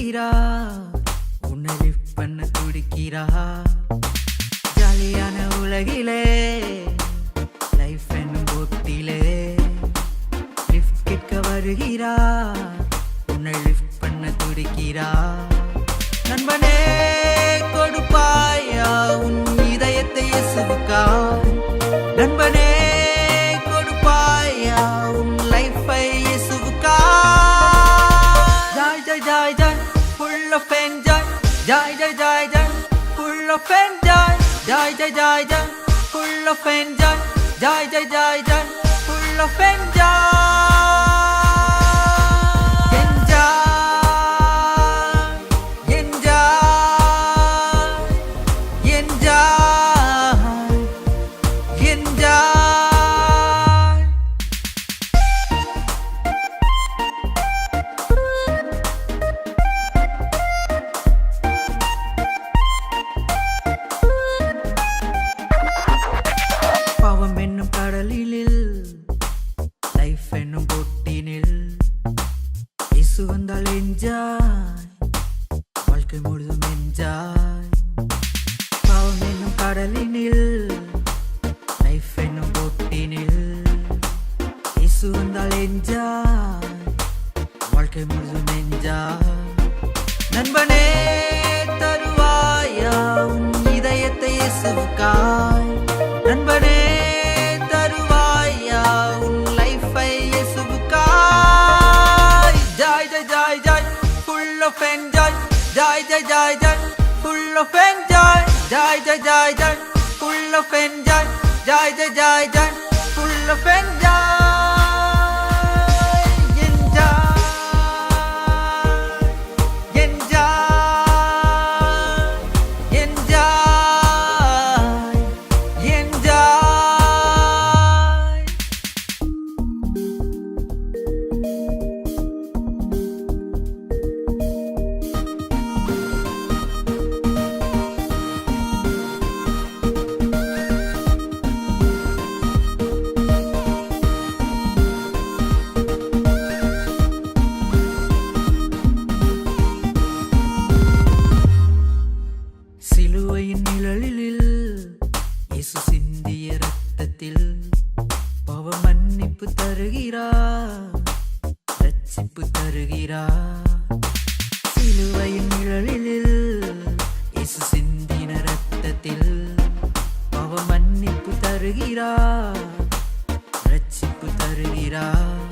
வருகிறார், உன்னை லிஃப்ட் பண்ண துடிக்கிறார். ஜாலியான உலகிலே லைஃப் என்னும் போட்டிலே லிஃப்ட் கேட்க வருகிறார், உன்னை லிஃப்ட் பண்ண துடிக்கிறார். நண்பனே கொடுப்பாயா உன் இதயத்தை இயேசுவுக்காய், நண்பனே கொடுப்பாயா உன் லைஃபை இயேசுவுக்காய். Joy joy joy joy full of enjoy, joy joy joy joy full of enjoy, joy joy joy joy full of enjoy, joy joy joy joy full of enjoy. வாழ்க்கை முழுதும் என்ஜாய். பாவம் என்னும் கடலினில் லைஃப் என்னும் போட்டினில் இயேசு வந்தால் என்ஜாய், வாழ்க்கை முழுதும் enjoy. நண்பனே தருவாயா உன் இதயத்தை இயேசுவுக்காய், நண்பனே தருவாயா உன் லைஃபை இயேசுவுக்காய். Joy joy joy joy full of enjoy, joy joy joy joy full of enjoy, joy joy joy joy full of enjoy, joy joy joy joy full of enjoy. சிலுவையின் நிழலில் இயேசு சிந்திய இரத்தத்தில் பாவ மன்னிப்பு தருகிறார், ரட்சிப்பு தருகிறார். சிலுவையின் நிழலில் இயேசு சிந்தின இரத்தத்தில் பாவ மன்னிப்பு தருகிறார், ரட்சிப்பு தருகிறார்.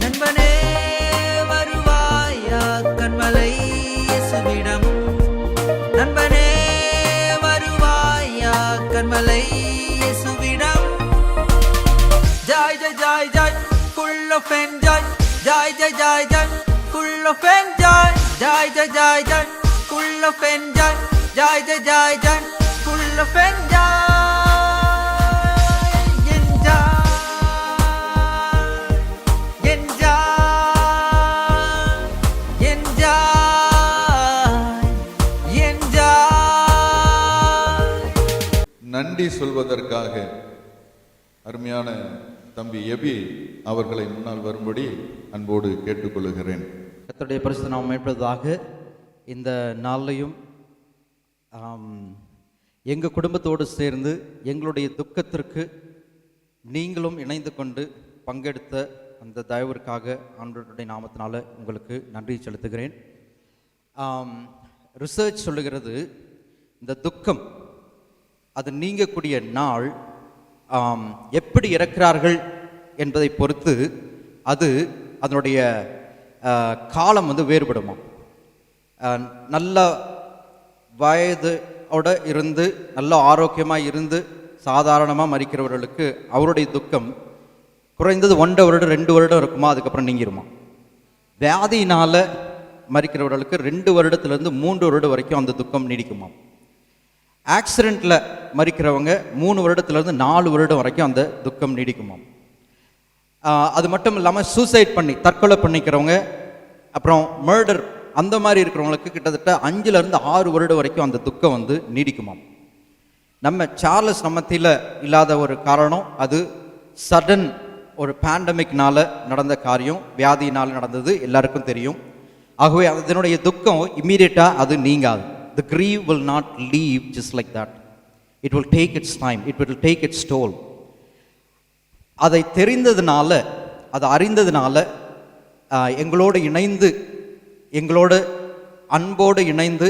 நண்பனே வருவாயா கண்மலை இயேசுவிடம், நண்பனே வருவாயா கண்மலை இயேசுவிடம். Joy joy joy joy full of enjoy, joy joy joy joy full of enjoy, joy joy joy joy full of enjoy, joy joy joy joy full of enjoy. நன்றி சொல்வதற்காக அருமையான தம்பி எபி அவர்களை முன்னால் வரும்படி அன்போடு கேட்டுக்கொள்கிறேன். கர்த்தருடைய பரிசுத்த நாமம் மேம்படுவதாக. இந்த நாளையும் எங்கள் குடும்பத்தோடு சேர்ந்து எங்களுடைய துக்கத்திற்கு நீங்களும் இணைந்து கொண்டு பங்கெடுத்த அந்த தயவிற்காக ஆண்டவருடைய நாமத்தினால உங்களுக்கு நன்றி செலுத்துகிறேன். ரிசர்ச் சொல்லுகிறது இந்த துக்கம் அது நீங்கக்கூடிய நாள் எப்படி இறக்கிறார்கள் என்பதை பொறுத்து அது அதனுடைய காலம் வேறுபடுமா. நல்ல வயதோட இருந்து நல்ல ஆரோக்கியமாக இருந்து சாதாரணமாக மரிக்கிறவர்களுக்கு அவருடைய துக்கம் குறைந்தது 1 வருடம் 2 வருடம் இருக்குமா, அதுக்கப்புறம் நீங்கிருமா. வியாதியினால் மரிக்கிறவர்களுக்கு 2 வருடத்துலேருந்து 3 வருடம் வரைக்கும் அந்த துக்கம் நீடிக்குமா. ஆக்சிடெண்ட்டில் மரிக்கிறவங்க 3 வருடத்துலேருந்து 4 வருடம் வரைக்கும் அந்த துக்கம் நீடிக்குமா. அது மட்டும் இல்லாமல் சூசைட் பண்ணி தற்கொலை பண்ணிக்கிறவங்க, அப்புறம் மர்டர் அந்த மாதிரி இருக்கிறவங்களுக்கு கிட்டத்தட்ட 5லேருந்து 6 வருடம் வரைக்கும் அந்த துக்கம் நீடிக்குமாம். நம்ம சார்லஸ் மத்தியில் இல்லாத ஒரு காரணம் அது சடன் ஒரு பேண்டமிக்னால நடந்த காரியம், வியாதியினால் நடந்தது எல்லாருக்கும் தெரியும். ஆகவே அதனுடைய துக்கம் இம்மீடியட்டாக அது நீங்காது. The grief will not leave just like that. It will take its time. It will take its toll. அதை தெரிந்ததுனால, அதை அறிந்ததுனால எங்களோடு இணைந்து, எங்களோட அன்போடு இணைந்து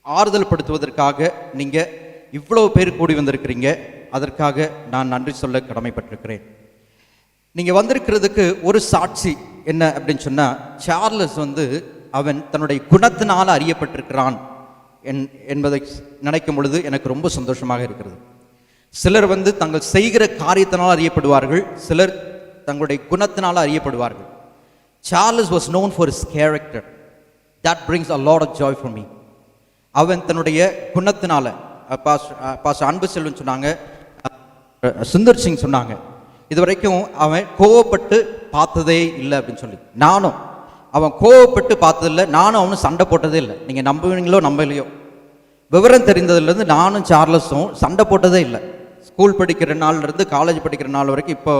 ஆறுதல் படுத்துவதற்காக நீங்கள் இவ்வளோ பேர் கூடி வந்திருக்கிறீங்க. அதற்காக நான் நன்றி சொல்ல கடமைப்பட்டிருக்கிறேன். நீங்கள் வந்திருக்கிறதுக்கு ஒரு சாட்சி என்ன அப்படின்னு சொன்னால், சார்லஸ் அவன் தன்னுடைய குணத்தினால் அறியப்பட்டிருக்கிறான் என்பதை நினைக்கும் பொழுது எனக்கு ரொம்ப சந்தோஷமாக இருக்கிறது. சிலர் தங்கள் செய்கிற காரியத்தினால் அறியப்படுவார்கள், சிலர் தங்களுடைய குணத்தினால் அறியப்படுவார்கள். Charles was known for his character. That brings a lot of joy for me. அவன் தன்னுடைய குணத்தினால, பாஸ்டர் அன்பு செல்வன் சொன்னாங்க, சுந்தர் சிங் சொன்னாங்க, இதுவரைக்கும் அவன் கோவப்பட்டு பார்த்ததே இல்லை அப்படின்னு சொல்லி. நானும் அவன் கோவப்பட்டு பார்த்ததில்லை, நானும் அவனும் சண்டை போட்டதே இல்லை. நீங்கள் நம்புவீங்களோ நம்பலையோ, விவரம் தெரிந்ததுலேருந்து நானும் சார்லஸும் சண்டை போட்டதே இல்லை. ஸ்கூல் படிக்கிற நாள்லேருந்து காலேஜ் படிக்கிற நாள் வரைக்கும், இப்போ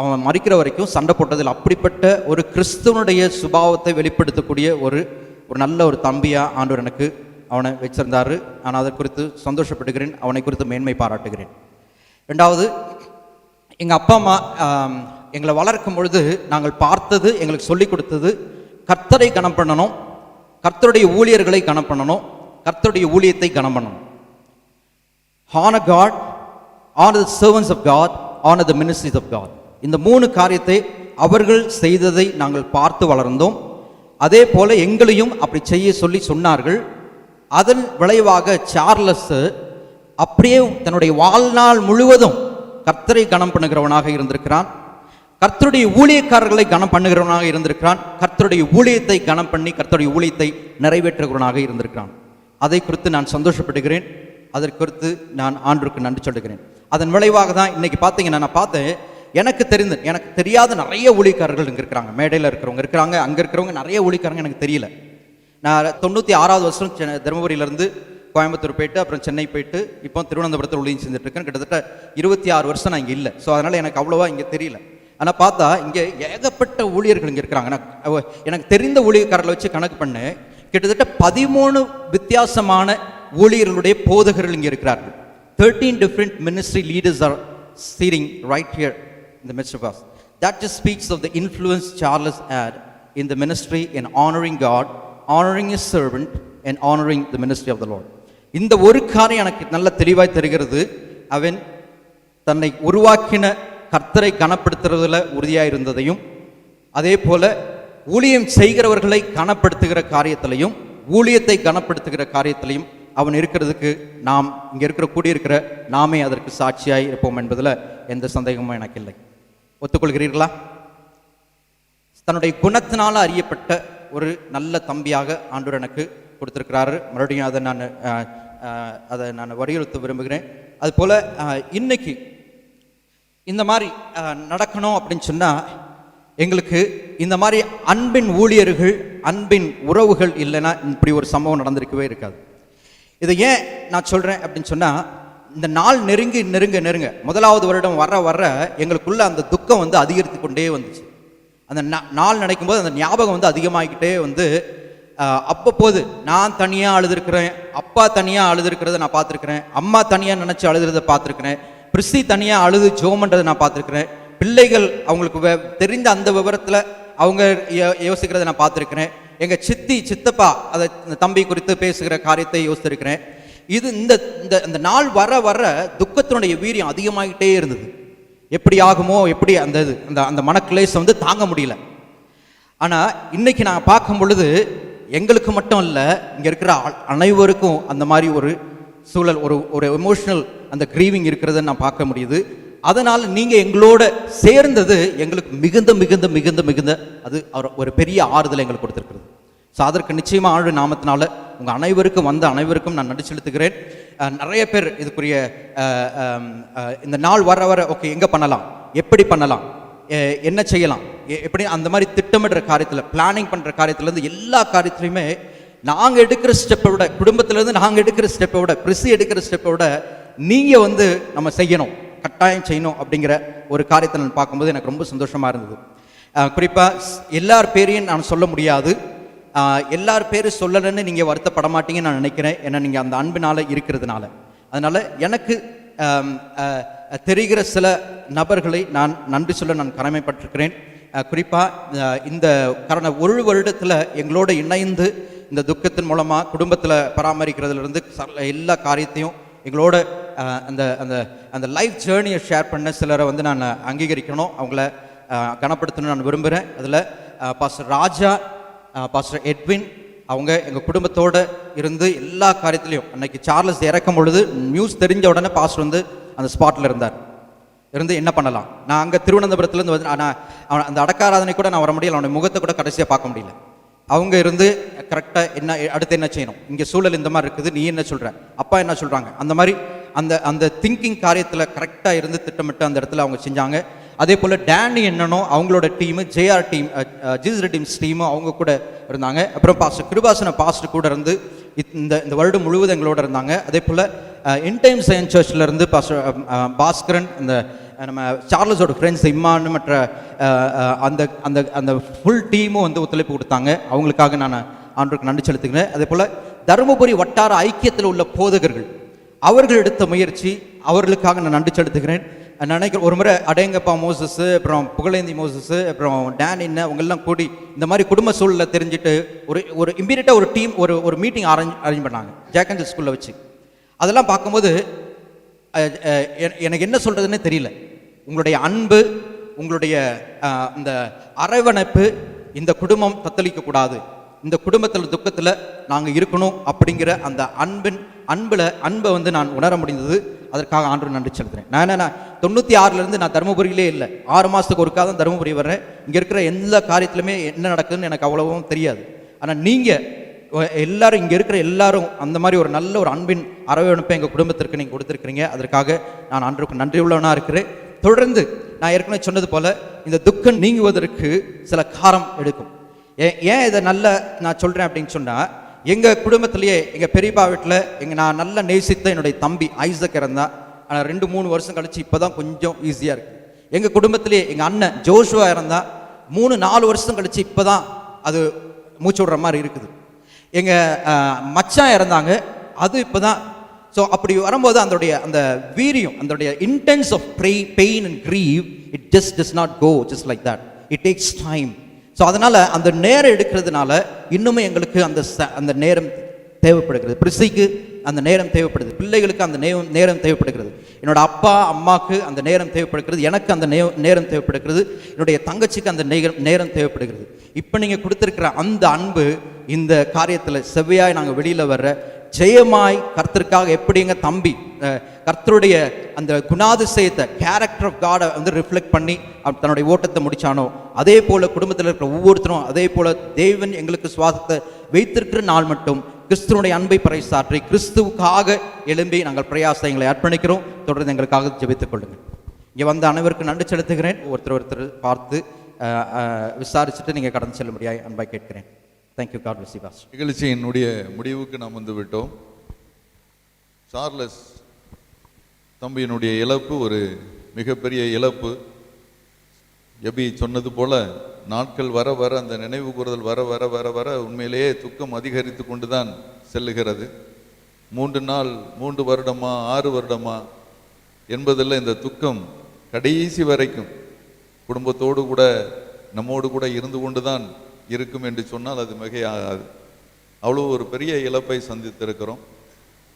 அவன் மறிக்கிற வரைக்கும் சண்டை போட்டதில்லை. அப்படிப்பட்ட ஒரு கிறிஸ்துவனுடைய சுபாவத்தை வெளிப்படுத்தக்கூடிய ஒரு நல்ல ஒரு தம்பியாக ஆண்டவர் எனக்கு அவனை வச்சிருந்தாரு. நான் அதை குறித்து சந்தோஷப்படுகிறேன், அவனை குறித்து மேன்மை பாராட்டுகிறேன். ரெண்டாவது, எங்கள் அப்பா அம்மா எங்களை வளர்க்கும் பொழுது நாங்கள் பார்த்தது, எங்களுக்கு சொல்லிக் கொடுத்தது, கர்த்தரை கனம் பண்ணணும், கர்த்தருடைய ஊழியர்களை கனம் பண்ணணும், கர்த்தருடைய ஊழியத்தை கனம் பண்ணணும். Honor God, honor the servants of God, honor the ministries of God. இந்த 3 காரியத்தை அவர்கள் செய்ததை நாங்கள் பார்த்து வளர்ந்தோம். அதே போல எங்களையும் அப்படி செய்ய சொல்லி சொன்னார்கள். அதன் விளைவாக சார்லஸ் அப்படியே தன்னுடைய வாழ்நாள் முழுவதும் கர்த்தரை கனம் பண்ணுகிறவனாக இருந்திருக்கிறான், கர்த்தருடைய ஊழியக்காரர்களை கனம் பண்ணுகிறவனாக இருந்திருக்கிறான், கர்த்தருடைய ஊழியத்தை கனம் பண்ணி கர்த்தருடைய ஊழியத்தை நிறைவேற்றுகிறவனாக இருந்திருக்கிறான். அதை குறித்து நான் சந்தோஷப்படுகிறேன். அதற்கு குறித்து நான் ஆண்டவருக்கு நன்றி சொல்லுகிறேன். அதன் விளைவாக தான் இன்னைக்கு பார்த்தீங்கன்னா, நான் பார்த்தேன், எனக்கு தெரியாத நிறைய ஊழியக்காரர்கள் இங்கே இருக்கிறாங்க. மேடையில் இருக்கிறவங்க இருக்கிறாங்க, அங்கே இருக்கிறவங்க நிறைய ஊழியக்காரங்க எனக்கு தெரியல. நான் 96வது வருஷம் தருமபுரியிலேருந்து கோயம்புத்தூர் போயிட்டு அப்புறம் சென்னை போயிட்டு இப்போ திருவனந்தபுரத்தில் ஊழியம் செஞ்சுட்டு இருக்கேன். கிட்டத்தட்ட 26 வருஷம் நான் இங்கே இல்லை. ஸோ அதனால் எனக்கு அவ்வளோவா இங்கே தெரியல. ஆனால் பார்த்தா இங்கே ஏகப்பட்ட ஊழியர்கள் இங்கே இருக்காங்க. எனக்கு தெரிந்த ஊழியக்காரர்களை வச்சு கணக்கு பண்ணு, கிட்டத்தட்ட 13 வித்தியாசமான ஊழியர்களுடைய போதகர்கள் இங்கே இருக்கிறார்கள். 13 different ministry leaders are sitting right here in the midst of us. That just speaks of the influence Charles had in the ministry in honoring God, honoring his servant and honoring the ministry of the Lord. இந்த ஒரு காரியம் எனக்கு நல்ல தெளிவாய் தெரிகிறது. அவன் தன்னை உருவாக்கின கர்த்தரை கனப்படுத்துறதுல உறுதியாக இருந்ததையும், அதே போல ஊழியம் செய்கிறவர்களை கனப்படுத்துகிற காரியத்திலையும், ஊழியத்தை கனப்படுத்துகிற காரியத்திலையும் அவன் இருக்கிறதுக்கு நாம் இங்கே கூடியிருக்கிற நாமே அதற்கு சாட்சியாய் இருப்போம் என்பதில் எந்த சந்தேகமும் எனக்கு இல்லை. ஒத்துக்கொள்கிறீர்களா? தன்னுடைய குணத்தினால் அறியப்பட்ட ஒரு நல்ல தம்பியாக ஆண்டவர் எனக்கு கொடுத்திருக்கிறாரு. மறுபடியும் அதை நான் வலியுறுத்த விரும்புகிறேன். அதுபோல் இன்னைக்கு இந்த மாதிரி நடக்கணும் அப்படின்னு சொன்னால், எங்களுக்கு இந்த மாதிரி அன்பின் ஊழியர்கள், அன்பின் உறவுகள் இல்லைன்னா இப்படி ஒரு சம்பவம் நடந்திருக்கவே இருக்காது. இதை ஏன் நான் சொல்கிறேன் அப்படின்னு சொன்னால், இந்த நாள் நெருங்கி நெருங்க நெருங்க 1வது வருடம் வர எங்களுக்குள்ள அந்த துக்கம் அதிகரித்து கொண்டே வந்துச்சு. அந்த நாள் நினைக்கும் போது அந்த ஞாபகம் அதிகமாகிக்கிட்டே அப்பப்போது நான் தனியாக அழுதுருக்கிறேன், அப்பா தனியாக அழுதுருக்கிறத நான் பார்த்துருக்கிறேன், அம்மா தனியாக நினச்சி அழுதுறதை பார்த்துருக்கிறேன், பிரிசி தனியாக அழுது ஜோமன்றதை நான் பார்த்துருக்கிறேன், பிள்ளைகள் அவங்களுக்கு தெரிந்த அந்த விவரத்தில் அவங்க யோசிக்கிறத நான் பார்த்துருக்கிறேன், எங்கள் சித்தப்பா அதை தம்பி குறித்து பேசுகிற காரியத்தை யோசித்திருக்கிறேன். இது இந்த நாள் வர துக்கத்தினுடைய வீரியம் அதிகமாகிட்டே இருந்தது. எப்படி ஆகுமோ, எப்படி அந்த மனக்லேசம் தாங்க முடியல. ஆனால் இன்னைக்கு நான் பார்க்கும் பொழுது எங்களுக்கு மட்டும் இல்லை, இங்கே இருக்கிற அனைவருக்கும் அந்த மாதிரி ஒரு சூழல், ஒரு எமோஷனல் அந்த கிரீவிங் இருக்கிறத நான் பார்க்க முடியுது. அதனால் நீங்கள் எங்களோட சேர்ந்தது எங்களுக்கு மிகுந்த மிகுந்த மிகுந்த மிகுந்த அது ஒரு பெரிய ஆறுதலை எங்களுக்கு கொடுத்துருக்குறது. ஸோ அதற்கு நிச்சயமாக ஆண்டு நாமத்தினால உங்கள் அனைவருக்கும் நான் நன்றி செலுத்துகிறேன். நிறைய பேர் இதுக்குரிய இந்த நாள் வர ஓகே எங்கே பண்ணலாம், எப்படி பண்ணலாம், என்ன செய்யலாம், எப்படி அந்த மாதிரி திட்டமிடுற காரியத்தில், பிளானிங் பண்ணுற காரியத்துலேருந்து எல்லா காரியத்துலையுமே நாங்கள் எடுக்கிற ஸ்டெப்பை விட, குடும்பத்திலேருந்து நாங்கள் எடுக்கிற ஸ்டெப்பை விட, பிரிசி எடுக்கிற ஸ்டெப்பை விட நீங்கள் நம்ம செய்யணும், கட்டாயம் செய்யணும் அப்படிங்கிற ஒரு காரியத்தை நான் பார்க்கும்போது எனக்கு ரொம்ப சந்தோஷமாக இருந்தது. குறிப்பாக எல்லார் பேரையும் நான் சொல்ல முடியாது. எல்லார் பேர் சொல்லலைன்னு நீங்கள் வருத்தப்பட மாட்டீங்கன்னு நான் நினைக்கிறேன். ஏன்னா நீங்கள் அந்த அன்பினால் இருக்கிறதுனால. அதனால் எனக்கு தெரிகிற சில நபர்களை நான் நன்றி சொல்ல நான் கடமைப்பட்டிருக்கிறேன். குறிப்பாக இந்த கடந்த ஒரு வருடத்தில் எங்களோட இணைந்து இந்த துக்கத்தின் மூலமாக குடும்பத்தில் பராமரிக்கிறதுலேருந்து எல்லா காரியத்தையும் எங்களோட அந்த அந்த அந்த லைஃப் ஜேர்னியை ஷேர் பண்ண சிலரை வந்து நான் அங்கீகரிக்கணும், அவங்கள கனப்படுத்தணும்னு நான் விரும்புகிறேன். அதில் பாஸ்டர் ராஜா, பாஸ்டர் எட்வின், அவங்க எங்கள் குடும்பத்தோடு இருந்து எல்லா காரியத்திலையும் அன்னைக்கு சார்லஸ் இறக்கும் பொழுது நியூஸ் தெரிஞ்ச உடனே பாஸ்டர் வந்து அந்த ஸ்பாட்டில் இருந்தார். இருந்து என்ன பண்ணலாம், நான் அங்கே திருவனந்தபுரத்துலேருந்து வந்து அவன் அந்த அடக்காராதனை கூட நான் வர முடியல, அவனுடைய முகத்தை கூட கடைசியாக பார்க்க முடியல. அவங்க இருந்து கரெக்டாக என்ன அடுத்து என்ன செய்யணும், இங்கே சூழல் இந்த மாதிரி இருக்குது, நீ என்ன சொல்கிற, அப்பா என்ன சொல்கிறாங்க, அந்த மாதிரி அந்த அந்த திங்கிங் காரியத்தில் கரெக்டாக இருந்து திட்டமிட்டு அந்த இடத்துல அவங்க செஞ்சாங்க. அதே போல் டேனி என்னன்னோ அவங்களோட team, JR team, Jesus teams டீமும் அவங்க கூட இருந்தாங்க. அப்புறம் பாஸ்டர் கிருபாசன பாஸ்டர் கூட இருந்து இந்த வருடம் முழுவதும் எங்களோட இருந்தாங்க. அதே போல் இன்டைம் சயின்ஸ் சர்ச்சில் இருந்து பாஸ்டர் பாஸ்கரன், இந்த நம்ம சார்லஸோட ஃப்ரெண்ட்ஸ் இம்மானு மற்ற அந்த அந்த அந்த ஃபுல் டீமும் வந்து ஒத்துழைப்பு கொடுத்தாங்க. அவங்களுக்காக நான் ஆண்டவருக்கு நன்றி செலுத்துகிறேன். அதே போல் தருமபுரி வட்டார ஐக்கியத்தில் உள்ள போதகர்கள், அவர்கள் எடுத்த முயற்சி, அவர்களுக்காக நான் நன்றி செலுத்துகிறேன். நான் நினைக்கிறேன் ஒரு முறை அடேங்கப்பா மோசஸ், அப்புறம் புகழேந்தி மோசஸ், அப்புறம் டேன் என்ன அவங்கெல்லாம் கூடி இந்த மாதிரி குடும்ப சூழலை தெரிஞ்சுட்டு ஒரு இம்மீடியட்டாக ஒரு டீம் ஒரு மீட்டிங் அரேஞ்ச் பண்ணாங்க ஜாக்கஞ்சல் ஸ்கூலில் வச்சு. அதெல்லாம் பார்க்கும்போது எனக்கு என்ன சொல்கிறதுன்னே தெரியல. உங்களுடைய அன்பு, உங்களுடைய இந்த அரவணைப்பு, இந்த குடும்பம் தத்தளிக்கக்கூடாது, இந்த குடும்பத்தில் துக்கத்தில் நாங்கள் இருக்கணும் அப்படிங்கிற அந்த அன்பை வந்து நான் உணர முடிந்தது. அதற்காக ஆண்டவருக்கு நன்றி செலுத்துகிறேன். நான் 96 நான் தருமபுரியிலே இல்லை, 6 மாதத்துக்கு ஒருக்காக தான் தருமபுரி வர்றேன். இங்கே இருக்கிற எல்லா காரியத்திலுமே என்ன நடக்குதுன்னு எனக்கு அவ்வளவும் தெரியாது. ஆனால் நீங்கள் எல்லாரும், இங்கே இருக்கிற எல்லாரும் அந்த மாதிரி ஒரு நல்ல ஒரு அன்பின் அரவணைப்பை எங்கள் குடும்பத்திற்கு நீங்கள் கொடுத்துருக்கிறீங்க. அதற்காக நான் ஆண்டவருக்கு நன்றி உள்ளவனாக இருக்கிறேன். தொடர்ந்து நான் ஏற்கனவே சொன்னது போல் இந்த துக்கம் நீங்குவதற்கு சில காலம் எடுக்கும். ஏன் இதை நான் சொல்கிறேன் அப்படின்னு சொன்னால், எங்கள் குடும்பத்திலேயே எங்கள் பெரியப்பா வீட்டில் நான் நல்லா நேசித்த என்னுடைய தம்பி ஐசக் இருந்தால், ஆனால் 2-3 வருஷம் கழிச்சு இப்போ தான் கொஞ்சம் ஈஸியாக இருக்குது. எங்கள் குடும்பத்திலேயே எங்கள் அண்ணன் ஜோஷுவா இருந்தால் 3-4 வருஷம் கழிச்சு இப்போ தான் அது மூச்சு விடுற மாதிரி இருக்குது. எங்கள் மச்சான் இறந்தாங்க, அது இப்போ தான். ஸோ அப்படி வரும்போது அந்த வீரியம், அதோடைய intense of pain and grief, it just does not go just like that, it takes time. So அதனால் அந்த நேரம் எடுக்கிறதுனால இன்னுமே எங்களுக்கு அந்த நேரம் தேவைப்படுகிறது. பிரிசிக்கு அந்த நேரம் தேவைப்படுது, பிள்ளைகளுக்கு அந்த நேரம் தேவைப்படுகிறது, என்னோட அப்பா அம்மாவுக்கு அந்த நேரம் தேவைப்படுகிறது, எனக்கு அந்த நேரம் தேவைப்படுகிறது, என்னுடைய தங்கச்சிக்கு அந்த நேரம் தேவைப்படுகிறது. இப்போ நீங்கள் கொடுத்துருக்கிற அந்த அன்பு இந்த காரியத்தில் செவ்வையாய் நாங்கள் வெளியில் வர்ற ஜெயமாய் கர்த்தருக்காக எப்படிங்க தம்பி கர்த்தருடைய அந்த குணாதிசயத்தை, கேரக்டர் ஆஃப் காடை வந்து ரிஃப்ளெக்ட் பண்ணி தன்னுடைய ஓட்டத்தை முடிச்சானோ, அதே போல் குடும்பத்தில் இருக்கிற ஒவ்வொருத்தரும் அதே போல் தேவன் எங்களுக்கு சுவாசத்தை வைத்திருக்கிற நாள் மட்டும் கிறிஸ்துவனுடைய அன்பை பறைசாற்றி கிறிஸ்துவுக்காக எழும்பி நாங்கள் பிரயாசங்களை அர்ப்பணிக்கிறோம். தொடர்ந்து எங்களுக்காக ஜெபித்துக் கொள்ளுங்கள். இங்கே வந்த அனைவருக்கும் நன்றி செலுத்துகிறேன். ஒருத்தர் பார்த்து விசாரிச்சுட்டு நீங்கள் கடந்து செல்ல முடியாது அன்பாய் கேட்கிறேன். Thank you. God bless you pastor. நிகழ்ச்சியினுடைய முடிவுக்கு நாம் வந்து விட்டோம். சார்லஸ் தம்பியினுடைய இழப்பு ஒரு மிகப்பெரிய இழப்பு. எபி சொன்னது போல நாட்கள் வர வர அந்த நினைவு கூறுதல் வர வர வர வர உண்மையிலேயே துக்கம் அதிகரித்து கொண்டு தான் செல்லுகிறது. 3 நாள் 3 வருடமா 6 வருடமா என்பதில் இந்த துக்கம் கடைசி வரைக்கும் குடும்பத்தோடு கூட நம்மோடு கூட இருந்து கொண்டு தான் இருக்கும் என்று சொன்னால் அது மிகையாகாது. அவ்வளோ ஒரு பெரிய இழப்பை சந்தித்திருக்கிறோம்.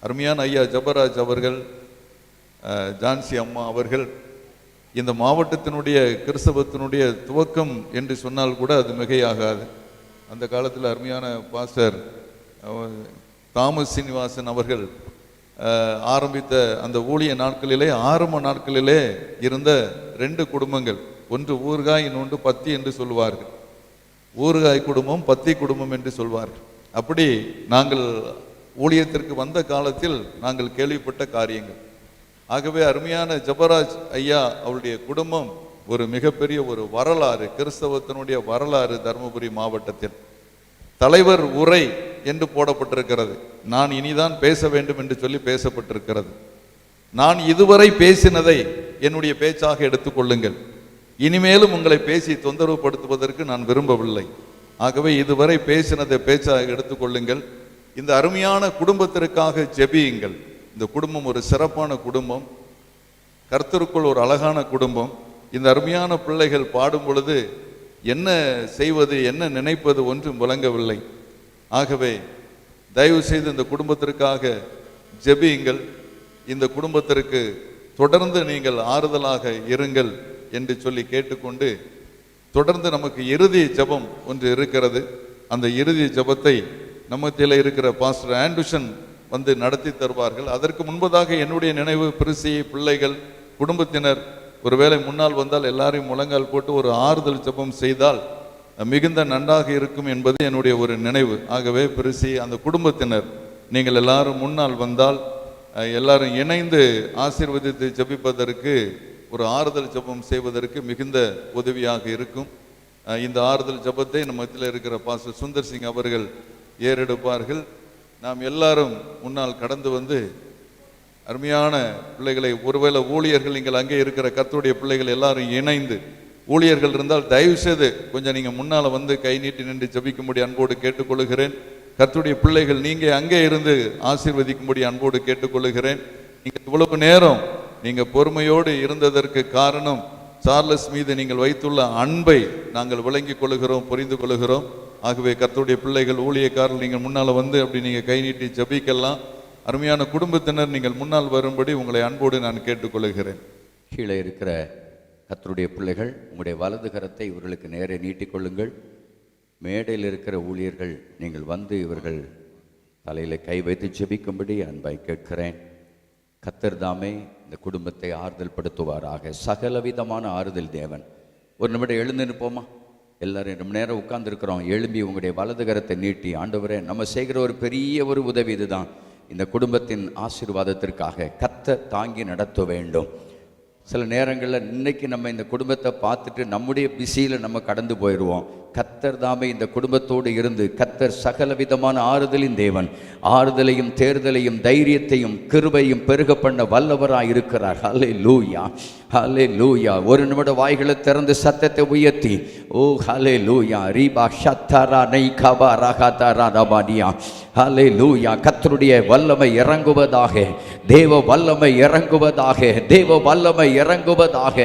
அருமையான ஐயா ஜபராஜ் அவர்கள், ஜான்சி அம்மா அவர்கள் இந்த மாவட்டத்தினுடைய கிறிஸ்தவத்தினுடைய துவக்கம் என்று சொன்னால் கூட அது மிகையாகாது. அந்த காலத்தில் அருமையான பாஸ்டர் தாமஸ் சீனிவாசன் அவர்கள் ஆரம்பித்த அந்த ஊழிய நாட்களிலே, ஆரம்ப நாட்களிலே இருந்த 2 குடும்பங்கள், ஒன்று ஊறுகாய், இன்னொன்று பத்தி என்று சொல்வார்கள். ஊறுகாய் குடும்பம், பத்தி குடும்பம் என்று சொல்வார்கள். அப்படி நாங்கள் ஊழியத்திற்கு வந்த காலத்தில் நாங்கள் கேள்விப்பட்ட காரியங்கள். ஆகவே அருமையான ஜபராஜ் ஐயா அவருடைய குடும்பம் ஒரு மிகப்பெரிய ஒரு வரலாறு, கிறிஸ்தவத்தினுடைய வரலாறு. தருமபுரி மாவட்டத்தில் தலைவர் உரை என்று போடப்பட்டிருக்கிறது. நான் இனிதான் பேச வேண்டும் என்று சொல்லி பேசப்பட்டிருக்கிறது. நான் இதுவரை பேசினதை என்னுடைய பேச்சாக எடுத்துக்கொள்ளுங்கள். இனிமேலும் உங்களை பேசி தொந்தரவுப்படுத்துவதற்கு நான் விரும்பவில்லை. ஆகவே இதுவரை பேசினதை பேச்சாக எடுத்துக்கொள்ளுங்கள். இந்த அருமையான குடும்பத்திற்காக ஜெபியுங்கள். இந்த குடும்பம் ஒரு சிறப்பான குடும்பம், கர்த்தருக்குள் ஒரு அழகான குடும்பம். இந்த அருமையான பிள்ளைகள் பாடும் பொழுது என்ன செய்வது என்ன நினைப்பது ஒன்றும் விளங்கவில்லை. ஆகவே தயவு செய்து இந்த குடும்பத்திற்காக ஜெபியுங்கள். இந்த குடும்பத்திற்கு தொடர்ந்து நீங்கள் ஆறுதலாக இருங்கள் என்று சொல்லி கேட்டுக்கொண்டு, தொடர்ந்து நமக்கு இறுதி ஜெபம் ஒன்று இருக்கிறது. அந்த இறுதி ஜெபத்தை நம்மத்தில் இருக்கிற பாஸ்டர் ஆண்டர்சன் வந்து நடத்தி தருவார்கள். அதற்கு முன்பதாக என்னுடைய நினைவு, பிரிசி பிள்ளைகள் குடும்பத்தினர் ஒருவேளை முன்னால் வந்தால் எல்லாரையும் முழங்கால் போட்டு ஒரு ஆறுதல் ஜெபம் செய்தால் மிகுந்த நன்றாக இருக்கும் என்பது என்னுடைய ஒரு நினைவு. ஆகவே பிரிசி அந்த குடும்பத்தினர் நீங்கள் எல்லாரும் முன்னால் வந்தால் எல்லாரும் இணைந்து ஆசீர்வதித்து ஜெபிப்பதற்கு, ஒரு ஆறுதல் ஜெபம் செய்வதற்கு மிகுந்த உதவியாக இருக்கும். இந்த ஆறுதல் ஜெபத்தை நம்ம மத்தியில் இருக்கிற பாஸ்டர் சுந்தர் சிங் அவர்கள் ஏறெடுப்பார்கள். நாம் எல்லாரும் முன்னால் கடந்து வந்து அருமையான பிள்ளைகளை, ஒருவேளை ஊழியர்கள் நீங்கள் அங்கே இருக்கிற கர்த்தருடைய பிள்ளைகள் எல்லாரும் இணைந்து, ஊழியர்கள் இருந்தால் தயவு செய்து கொஞ்சம் நீங்கள் முன்னால் வந்து கை நீட்டி நின்று ஜெபிக்கும்படி அன்போடு கேட்டுக்கொள்கிறேன். கர்த்தருடைய பிள்ளைகள் நீங்கள் அங்கே இருந்து ஆசீர்வதிக்கும்படி அன்போடு கேட்டுக்கொள்கிறேன். நீங்கள் இவ்வளவு நேரம் நீங்கள் பொறுமையோடு இருந்ததற்கு காரணம் சார்லஸ் மீது நீங்கள் வைத்துள்ள அன்பை நாங்கள் விளங்கிக் கொள்கிறோம், புரிந்து கொள்கிறோம். ஆகவே கர்த்தருடைய பிள்ளைகள், ஊழியக்காரர்கள் நீங்கள் முன்னால் வந்து அப்படி நீங்கள் கை நீட்டி ஜெபிக்கலாம். அருமையான குடும்பத்தினர் நீங்கள் முன்னால் வரும்படி உங்களை அன்போடு நான் கேட்டுக்கொள்கிறேன். கீழே இருக்கிற கர்த்தருடைய பிள்ளைகள் உங்களுடைய வலது கரத்தை இவர்களுக்கு நேரே நீட்டிக்கொள்ளுங்கள். மேடையில் இருக்கிற ஊழியர்கள் நீங்கள் வந்து இவர்கள் தலையில் கை வைத்து ஜெபிக்கும்படி அன்பாய் கேட்கிறேன். கர்த்தர் தாமே இந்த குடும்பத்தை ஆறுதல் படுத்துவாராக. சகலவிதமான ஆறுதல் தேவன். ஒரு நிமிடம் எழுந்து நிற்போமா? எல்லாரும் ரொம்ப நேரம் உட்கார்ந்துருக்கிறோம். எழும்பி உங்களுடைய வலது கரத்தை நீட்டி, ஆண்டவரே நம்ம செய்கிற ஒரு பெரிய ஒரு உதவி இதுதான், இந்த குடும்பத்தின் ஆசீர்வாதத்திற்காக கர்த்தர் தாங்கி நடத்த வேண்டும். சில நேரங்களில் இன்னைக்கு நம்ம இந்த குடும்பத்தை பார்த்துட்டு நம்முடைய பிஸியில் நம்ம கடந்து போயிடுவோம். கர்த்தர் தாமே இந்த குடும்பத்தோடு இருந்து, கர்த்தர் சகல விதமான ஆறுதலின் தேவன், ஆறுதலையும் தேர்தலையும் தைரியத்தையும் கிருபையும் பெருக பண்ண வல்லவராய் இருக்கிறார். ஹல்லேலூயா, ஹல்லேலூயா. ஒரு நிமிட வாய்களை திறந்து சத்தத்தை உயர்த்தி, ஓ ஹல்லேலூயா, ரீபா ஷத்தரா நைகபா ரஹதரா ரபானியா, ஹல்லேலூயா. கர்த்தருடைய வல்லமை இறங்குவதாக, தேவ வல்லமை இறங்குவதாக, தேவ வல்லமை இறங்குவதாக,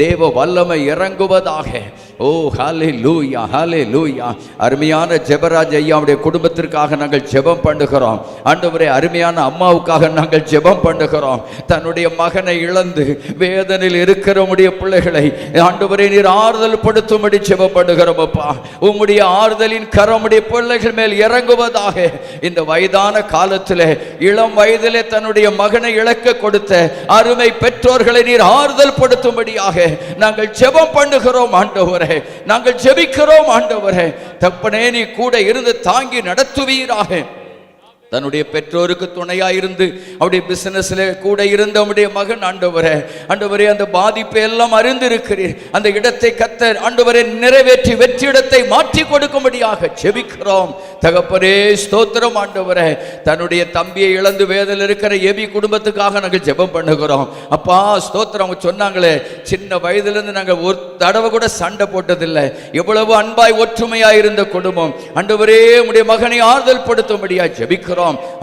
தேவ வல்லமை இறங்குவதாக. ஓ ஹல்லேலூயா, ஹல்லேலூயா. அருமையான ஜெபராஜ் ஐயாவுடைய குடும்பத்திற்காக நாங்கள் ஜெபம் பண்ணுகிறோம். ஆண்டவரே, அருமையான அம்மாவுக்காக நாங்கள் ஜெபம் பண்ணுகிறோம். தன்னுடைய மகனை இழந்து வேதனையில் இருக்கிற உம்முடைய பிள்ளைகளை ஆண்டவரே நீர் ஆறுதல் படுத்தும்படி ஜெபம் பண்ணுகிறோம். அப்பா, உம்முடைய ஆறுதலின் கரம் உம்முடைய பிள்ளைகள் மேல் இறங்குவதாக. இந்த வயதான காலத்திலே, இளம் வயதிலே தன்னுடைய மகனை இழக்க கொடுத்த அருமை பெற்றோர்களை நீர் ஆறுதல் படுத்தும்படியாக நாங்கள் ஜெபம் பண்ணுகிறோம். ஆண்டவரே, நாங்கள் ஜெபிக்கிறோம். ஆண்டவரே, தகப்பனே நீ கூட இருந்து தாங்கி நடத்துவீராக. தன்னுடைய பெற்றோருக்கு துணையாயிருந்து அவருடைய பிசினஸ்ல கூட இருந்த அவருடைய மகன், ஆண்டவரே, ஆண்டவரே அந்த பாதிப்பை எல்லாம் அறிந்திருக்கிறீர். அந்த இடத்தை கர்த்தர் ஆண்டவரே நிறைவேற்றி வெற்றிடத்தை மாற்றி கொடுக்கும்படியாக ஜெபிக்கிறோம். தகப்பனே ஸ்தோத்திரம். ஆண்டவரே, தன்னுடைய தம்பியை இழந்து வேதனையில் இருக்கிற எபி குடும்பத்துக்காக நாங்கள் ஜெபம் பண்ணுகிறோம். அப்பா ஸ்தோத்திரம். அவங்க சொன்னாங்களே, சின்ன வயதிலிருந்து நாங்கள் ஒரு தடவை கூட சண்டை போட்டதில்லை, எவ்வளவு அன்பாய் ஒற்றுமையாய் இருந்த குடும்பம். ஆண்டவரே, உம்முடைய மகனை ஆறுதல் படுத்தும்படியாக ஜெபிக்கிறோம்.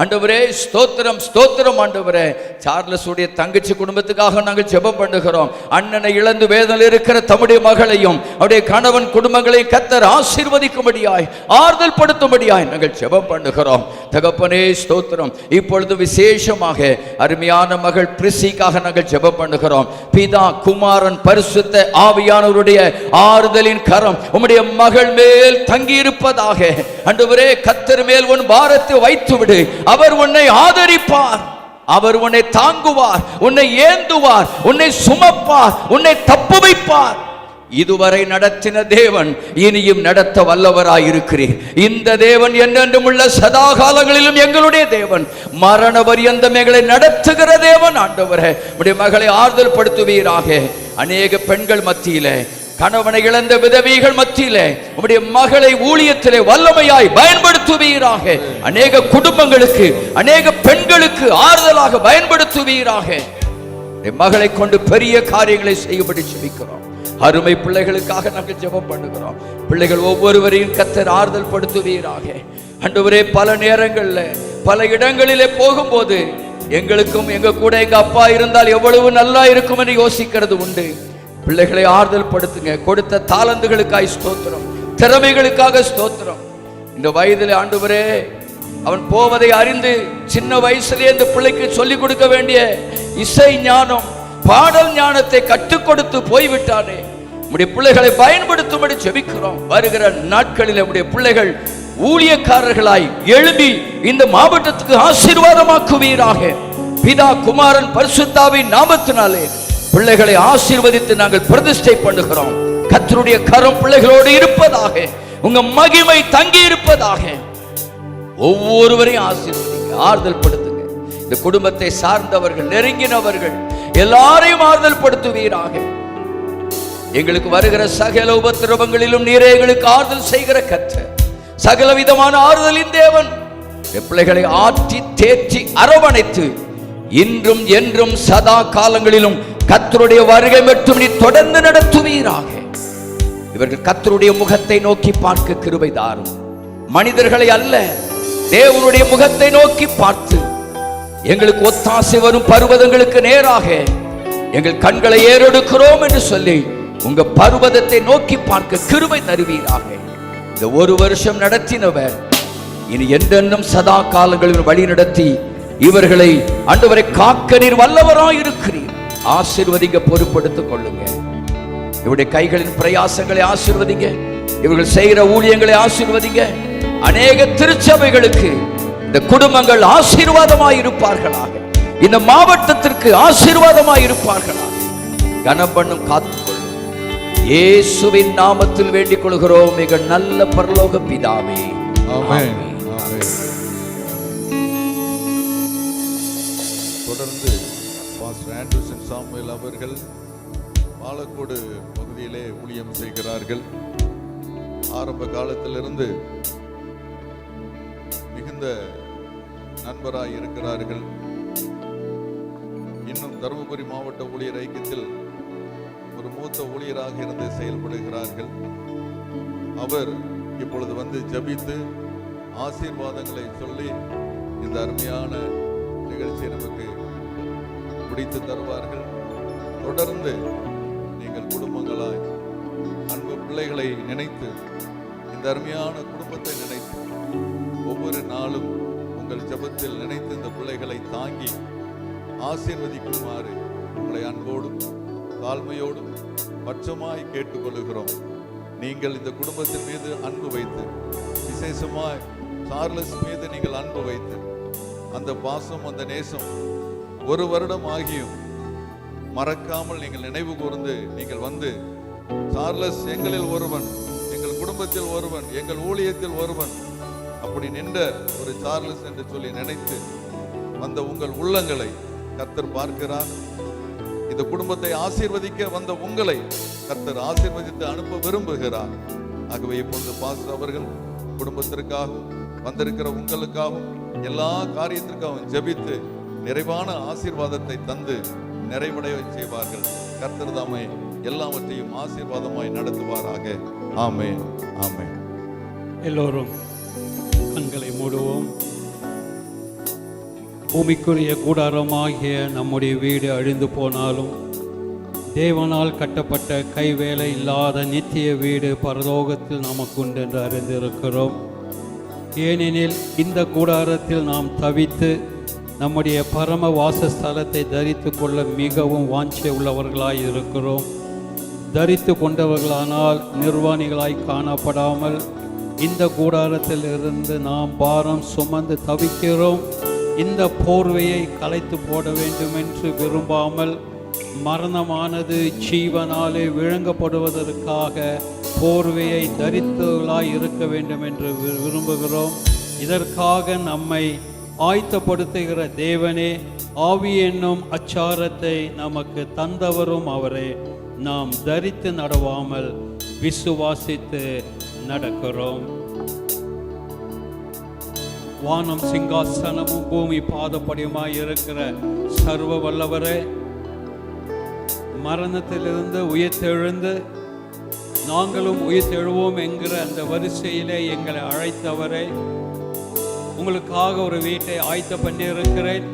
ஆண்டவரே ஸ்தோத்திரம், ஸ்தோத்திரம். ஆண்டவரே, சார்லஸ் உடைய தங்கச்சி குடும்பத்துக்காக நாங்கள் ஜெபம் பண்ணுகிறோம். அண்ணனை இழந்து வேதனையில் இருக்கிற தம்முடைய மகளையும் அவருடைய கணவன் குடும்பங்களையும் கர்த்தர் ஆசீர்வதிக்கும்படியாய் ஆறுதல் படுத்தும்படியாய் நாங்கள் ஜெபம் பண்ணுகிறோம். தகப்பனே ஸ்தோத்திரம். இப்பொழுது விசேஷமாக அருமையான மகள் பிரிசிக்காக நாங்கள் ஜெபம் பண்ணுகிறோம். பிதா, குமாரன், பரிசுத்த ஆவியானவருடைய ஆறுதலின் கரம் உம்முடைய மகள் மேல் தங்கி இருப்பதாக. ஆண்டவரே, கர்த்தர் மேல் உன் பாரத்தை வைத்து விடு. அவர் உன்னை ஆதரிப்பார், அவர் உன்னை தாங்குவார், உன்னை ஏந்துவார், உன்னை சுமப்பார், உன்னை தப்புவிப்பார். இதுவரை நடத்தின தேவன் இனியும் நடத்த வல்லவராயிருக்கிறீர். இந்த தேவன் என்றென்றும் உள்ள சதா காலங்களிலும் எங்களுடைய தேவன், மரண பரியந்தம் எங்களை நடத்துகிற தேவன். ஆண்டவரே, உம்முடைய மகளை ஆறுதல் படுத்துவீராக. அநேக பெண்கள் மத்தியிலே, கணவனை இழந்த விதவைகள் மத்தியிலே உம்முடைய மகளை ஊழியத்திலே வல்லமையாய் பயன்படுத்துவீராக. அநேக குடும்பங்களுக்கு, அநேக பெண்களுக்கு ஆறுதலாக பயன்படுத்துவீராக. மகளை கொண்டு பெரிய காரியங்களை செய்யும்படி ஜெபிக்கிறோம். அருமை பிள்ளைகளுக்காக நாங்கள் ஜெபம் பண்ணுகிறோம். பிள்ளைகள் ஒவ்வொருவரையும் கர்த்தர் ஆறுதல் படுத்துவீராக. ஆண்டவரே, பல நேரங்கள்ல பல இடங்களிலே போகும்போது எங்களுக்கும் எங்க கூட எங்க அப்பா இருந்தால் எவ்வளவு நல்லா இருக்கும் என்று யோசிக்கிறது உண்டு. பிள்ளைகளை ஆறுதல் படுத்துங்க. கொடுத்த தாளந்துகளுக்காய் ஸ்தோத்திரம், திறமைகளுக்காக ஸ்தோத்திரம். இந்த வயதில் ஆண்டவரே, அவன் போவதை அறிந்து சின்ன வயசுலேயே இந்த பிள்ளைக்கு சொல்லிக் கொடுக்க வேண்டிய இசை ஞானம், பாடல் ஞானத்தை கற்றுக் கொடுத்து போய்விட்டானே. நம்முடைய பிள்ளைகளை பயன்படுத்தும்படி ஜெபிக்கிறோம். வருகிற நாட்களில் நம்முடைய பிள்ளைகள் ஊழியக்காரர்களாய் எழும்பி இந்த மாவட்டத்துக்கு ஆசீர்வாதமாக்குவீராக. பிதா, குமாரன், பரிசுத்தாவின் நாமத்தினாலே பிள்ளைகளை ஆசீர்வதித்து நாங்கள் பிரதிஷ்டை பண்ணுகிறோம். கர்த்தருடைய கரம் பிள்ளைகளோடு இருப்பதாக, உங்க மகிமை தங்கி இருப்பதாக. ஒவ்வொருவரையும் ஆசீர்வதிங்க, ஆறுதல் படுத்துங்க. இந்த குடும்பத்தை சார்ந்தவர்கள், நெருங்கினவர்கள் எல்லாரையும் ஆறுதல் படுத்துவீராக. எங்களுக்கு வருகிற சகல உபத்திரவங்களிலும் நீரே எங்களுக்கு ஆறுதல் செய்கிற கர்த்தர், சகல விதமான ஆறுதலின் தேவன். பிள்ளைகளை ஆற்றி தேற்றி அரவணைத்து இன்றும் என்றும் சதா காலங்களிலும் கர்த்தருடைய வருகை மட்டும் நீ தொடர்ந்து நடத்துவீராக. இவர்கள் கர்த்தருடைய முகத்தை நோக்கி பார்க்க கிருபை தாரும். மனிதர்களை அல்ல, தேவனுடைய முகத்தை நோக்கி பார்த்து எங்களுக்கு ஒத்தாசை வரும் பர்வதங்களுக்கு நேராக எங்கள் கண்களை ஏறெடுக்கிறோம் என்று சொல்லி உங்க பர்வதத்தை நோக்கி பார்க்க கிருபை தருவீராக. இந்த ஒரு வருஷம் நடத்தினவர் இனி என்றென்றும் சதா காலங்களில் வழி நடத்தி இவர்களை ஆண்டவரை காக்க நீர் வல்லவராய் இருக்கிறீர். ஆசீர்வதிங்க, பொறுப்படுத்திக் கொள்ளுங்க. இவருடைய கைகளின் பிரயாசங்களை ஆசீர்வதிங்க, இவர்கள் செய்கிற ஊழியங்களை ஆசீர்வதிங்க. அநேக திருச்சபைகளுக்கு இந்த குடும்பங்கள் ஆசீர்வாதமாய் இருப்பார்களாக, இந்த மாவட்டத்திற்கு ஆசீர்வாதமாய் இருப்பார்களாக. கனம் பண்ணும், காத்துக்கொள்ளும். இயேசுவின் நாமத்தில் வேண்டிக் கொள்கிறோம் மிக நல்ல பரலோக பிதாவே, ஆமென். தொடர்ந்து பாஸ்டர் ஆண்டர்சன் சாமுவேல் அவர்கள் பாலக்கோடு பகுதியிலே ஊழியம் செய்கிறார்கள். ஆரம்ப காலத்திலிருந்து மிகுந்த நண்பராய் இருக்கிறார்கள். இன்னும் தருமபுரி மாவட்ட ஊழியர் ஐக்கியத்தில் ஒரு மூத்த ஊழியராக இருந்து செயல்படுகிறார்கள். அவர் இப்பொழுது வந்து ஜெபித்து ஆசீர்வாதங்களை சொல்லி இந்த அருமையான நிகழ்ச்சியை நமக்கு முடித்து தருவார்கள். தொடர்ந்து நீங்கள் குடும்பங்களாய் அன்பு பிள்ளைகளை நினைத்து, இந்த அருமையான குடும்பத்தை நினைத்து ஒவ்வொரு நாளும் உங்கள் ஜெபத்தில் நினைத்து இந்த பிள்ளைகளை தாங்கி ஆசீர்வதிக்குமாறு உங்களை அன்போடும் தாழ்மையோடும் பட்சமாய் கேட்டுக்கொள்கிறோம். நீங்கள் இந்த குடும்பத்தின் மீது அன்பு வைத்து, விசேஷமாய் சார்லஸ் மீது நீங்கள் அன்பு வைத்து, அந்த பாசம், அந்த நேசம் ஒரு வருடம் ஆகியும் மறக்காமல் நீங்கள் நினைவு கூர்ந்து நீங்கள் வந்து சார்லஸ் எங்களில் ஒருவன், எங்கள் குடும்பத்தில் ஒருவன், எங்கள் ஊழியத்தில் ஒருவன், அப்படி நின்ற ஒரு சார்லஸ் என்று சொல்லி நினைத்து வந்த உங்கள் உள்ளங்களை கர்த்தர் பார்க்கிறார். இந்த குடும்பத்தை ஆசீர்வதிக்க வந்த உங்களை கர்த்தர் ஆசீர்வதித்து அனுப்ப விரும்புகிறார். ஆகவே இப்பொழுது பாஸ்டர் அவர்கள் குடும்பத்திற்காகவும் வந்திருக்கிற உங்களுக்காகவும் எல்லா காரியத்திற்காகவும் ஜெபித்து நிறைவான ஆசீர்வாதத்தை தந்து நிறைவடைய செய்வார்கள். கர்த்தர் தாமே எல்லாவற்றையும் ஆசீர்வாதமாய் நடத்துவாராக. ஆமென், ஆமென். எல்லோரும் கண்களை மூடுவோம். பூமிக்குரிய கூடாரமாகிய நம்முடைய வீடு அழிந்து போனாலும் தேவனால் கட்டப்பட்ட கைவேலை இல்லாத நித்திய வீடு பரலோகத்தில் நமக்குண்டு என்று அறிந்திருக்கிறோம். ஏனெனில் இந்த கூடாரத்தில் நாம் தவித்து நம்முடைய பரம வாசஸ்தலத்தை தரித்து கொள்ள மிகவும் வாஞ்சை உள்ளவர்களாய் இருக்கிறோம். தரித்து கொண்டவர்களானால் நிர்வாணிகளாய் காணப்படாமல் இந்த கூடாரத்தில் இருந்து நாம் பாரம் சுமந்து தவிக்கிறோம். இந்த போர்வையை கலைத்து போட வேண்டும் என்று விரும்பாமல் மரணமானது ஜீவனாலே விழுங்கப்படுவதற்காக போர்வையை தரித்தவர்களாய் இருக்க வேண்டும் என்று விரும்புகிறோம். இதற்காக நம்மை ஆயத்தப்படுத்துகிற தேவனே, ஆவி என்னும் அச்சாரத்தை நமக்கு தந்தவரும் அவரே. நாம் தரித்து நடவாமல் விசுவாசித்து நடக்கிறோம். வானம் சிங்காசனமும் பூமி பாதப்படியுமாய் இருக்கிற சர்வ வல்லவரே, மரணத்திலிருந்து உயிர்த்தெழுந்து நாங்களும் உயிர்த்தெழுவோம் என்கிற அந்த வரிசையிலே எங்களை அழைத்தவரே, உங்களுக்காக ஒரு வீட்டை ஆயத்த பண்ணியிருக்கிறேன்,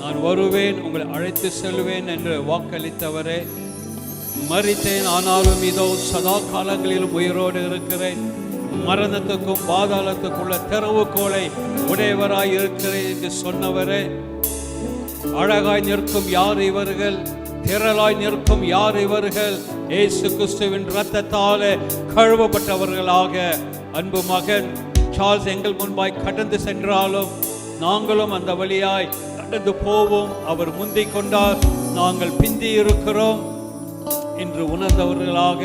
நான் வருவேன், உங்களை அழைத்து செல்வேன் என்று வாக்களித்தவரே, மரித்தேன் ஆனாலும் இதோ சதா காலங்களிலும் உயிரோடு இருக்கிறேன், மரணத்துக்கும் பாதாளத்துக்குள்ள திறவுகோலை உடையவராய் இருக்கிறேன் என்று சொன்னவரே, அழகாய் நிற்கும் யார் இவர்கள், திரளாய் நிற்கும் யார் இவர்கள், இயேசு கிறிஸ்துவின் இரத்தத்தாலே கழுவப்பட்டவர்களாக அன்பு மகன் சார்ல்ஸ் எங்கள் முன்பாய் கடந்து சென்றாலும் நாங்களும் அந்த வழியாய் கடந்து போவோம். அவர் முந்திக் கொண்டார், நாங்கள் பிந்தி இருக்கிறோம் என்று உணர்ந்தவர்களாக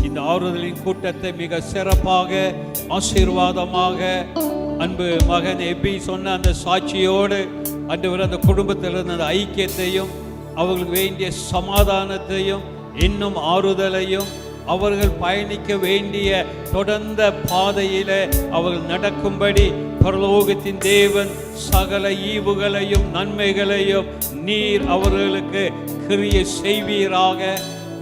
இந்த ஆறுதலின் கூட்டத்தை மிக சிறப்பாக ஆசீர்வாதமாக அன்பு மகன் எபி சொன்ன அந்த சாட்சியோடு அன்று அந்த குடும்பத்தில் இருந்த அந்த ஐக்கியத்தையும் அவர்களுக்கு வேண்டிய சமாதானத்தையும் இன்னும் ஆறுதலையும் அவர்கள் பயணிக்க வேண்டிய தொடர்ந்த பாதையிலே அவர்கள் நடக்கும்படி பரலோகத்தின் தேவன் சகல ஈவுகளையும் நன்மைகளையும் நீர் அவர்களுக்கு கிரியை செய்வீராக.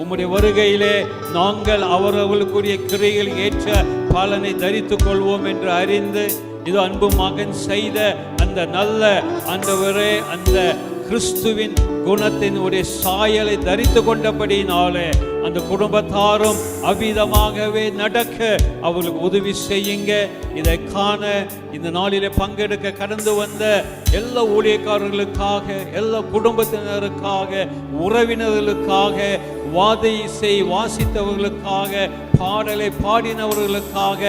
உம்முடைய வருகையிலே நாங்கள் அவர்களுக்குரிய கிரியைகள் ஏற்ற பலனை தரித்துக் கொள்வோம் என்று அறிந்து இது அன்பு மகன் செய்த அந்த நல்ல ஆண்டவரே அந்த கிறிஸ்துவின் குணத்தின் உடைய சாயலை தரித்து கொண்டபடினாலே அந்த குடும்பத்தாரும் அவ்விதமாகவே நடக்க அவர்களுக்கு உதவி செய்யுங்க. இதை காண இந்த நாளிலே பங்கெடுக்க கடந்து வந்த எல்லா ஊழியக்காரர்களுக்காக, எல்லா குடும்பத்தினருக்காக, உறவினர்களுக்காக, வாதிசை வாசித்தவர்களுக்காக, பாடலை பாடினவர்களுக்காக,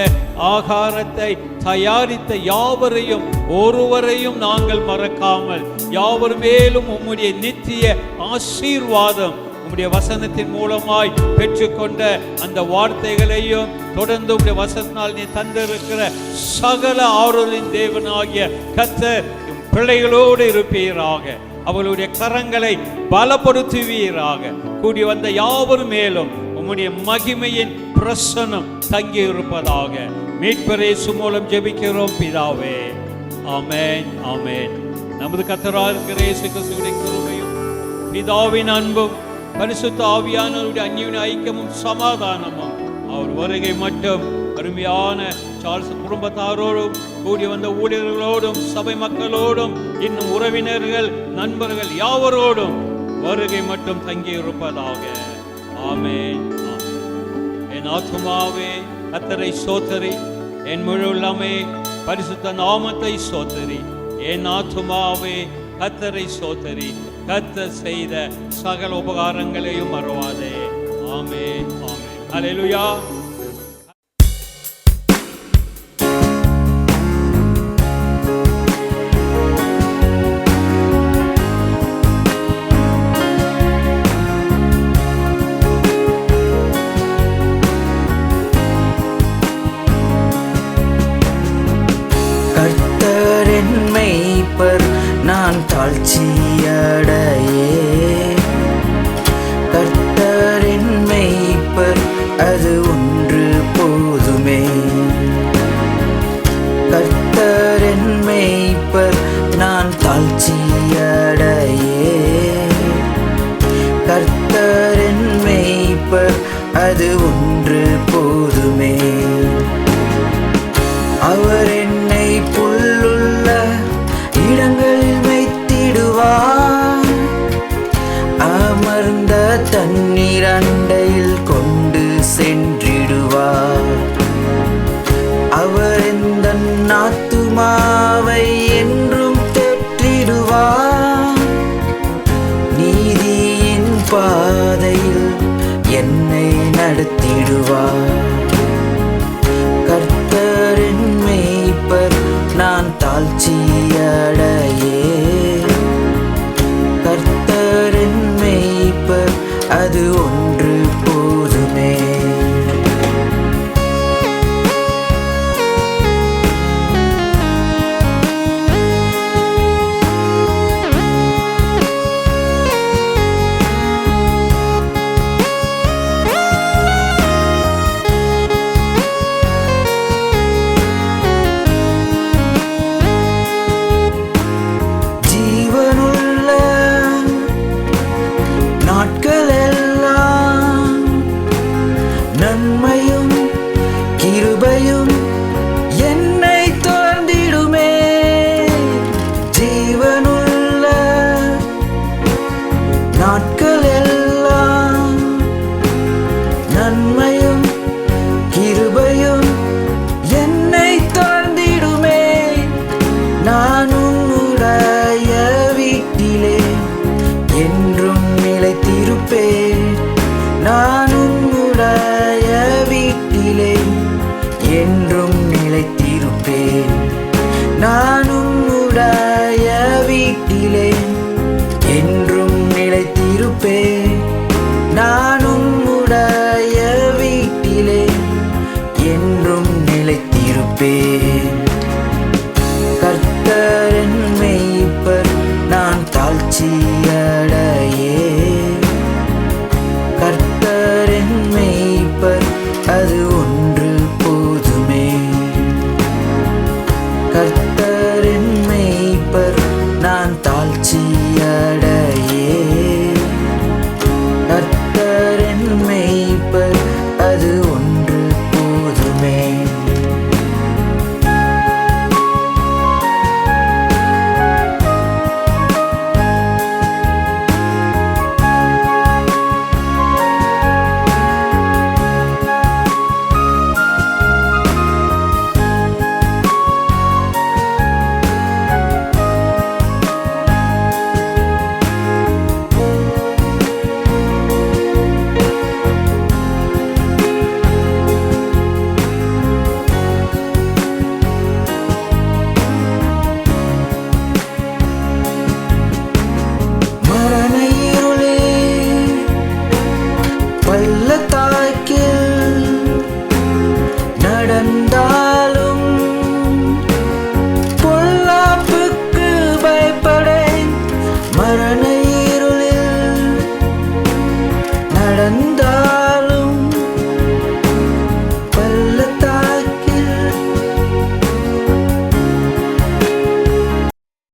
ஆகாரத்தை தயாரித்த யாவரையும் ஒருவரையும் நாங்கள் மறக்காமல் யாவர் மேலும் உம்முடைய நித்திய ஆசீர்வாதம் உம்முடைய வசனத்தின் மூலமாய் பெற்றுக்கொண்ட அந்த வார்த்தைகளையும் தொடர்ந்து உம்முடைய வசனத்தினால் நீ தந்திருக்கிற சகல ஆறுதலின் தேவனாகிய கர்த்தர் பிள்ளைகளோடு இருப்பீராக. அவர்களுடைய கரங்களை பலப்படுத்துவீராக. கூடி வந்த யாவர் மேலும் உம்முடைய மகிமையின் பிரசன்னம் தங்கி இருப்பதாக. மீட்பர் இயேசு மூலம் ஜெபிக்கிறோம் பிதாவே, ஆமென், ஆமென். நமது கர்த்தராகிய இருக்கிற இயேசு கிறிஸ்துவின் கிருபையும் பிதாவின் அன்பும் பரிசுத்த ஆவியானவருடைய அந்யோன்ய ஐக்கியமும் சமாதானமும் அவர் வருகை மட்டும் அருமையான சார்ல்ஸ் குடும்பத்தாரோடும் கூடி வந்த ஊழியர்களோடும் சபை மக்களோடும் இன்னும் உறவினர்கள் நண்பர்கள் யாவரோடும் வருகை மட்டும் தங்கி இருப்பதாக. ஆமென், ஆமென். என் ஆத்துமாவே கர்த்தரை ஸ்தோத்திரி, என் முழு உள்ளமே பரிசுத்த நாமத்தை ஸ்தோத்திரி. என் ஆத்துமாவே கர்த்தரை ஸ்தோத்திரி, கர்த்தர் செய்த சகல உபகாரங்களையும் மறவாதே. ஆமென், ஆமென். அல்லேலூயா. கர்த்தரின் மேய்ப்பர் நான் தாழ்ச்சியடையே, கர்த்தரின் மேய்ப்பர் அது ஒன்று போதுமே. கர்த்தரின் மேய்ப்பர் நான் தாழ்ச்சியடையே, கர்த்தரின் மேய்ப்பர் அது ஒன்று போதுமே. அவர் என்னை புல்லுள்ள இடங்களில் வைத்திடுவார், அமர்ந்த தண்ணீர் அண்டையில் கொண்டு சென்றிடுவார். அவர் இந்த ஆத்துமாவை என்றும் தேற்றிடுவார், நீதியின் பாதையில் என்னை நடத்திடுவார். கர்த்தரின் மேய்ப்பர் நான் தாழ்ச்சியடையே, கர்த்தரின் மேய்ப்பர் அது ஒன்று போதுமே. நாட்கள்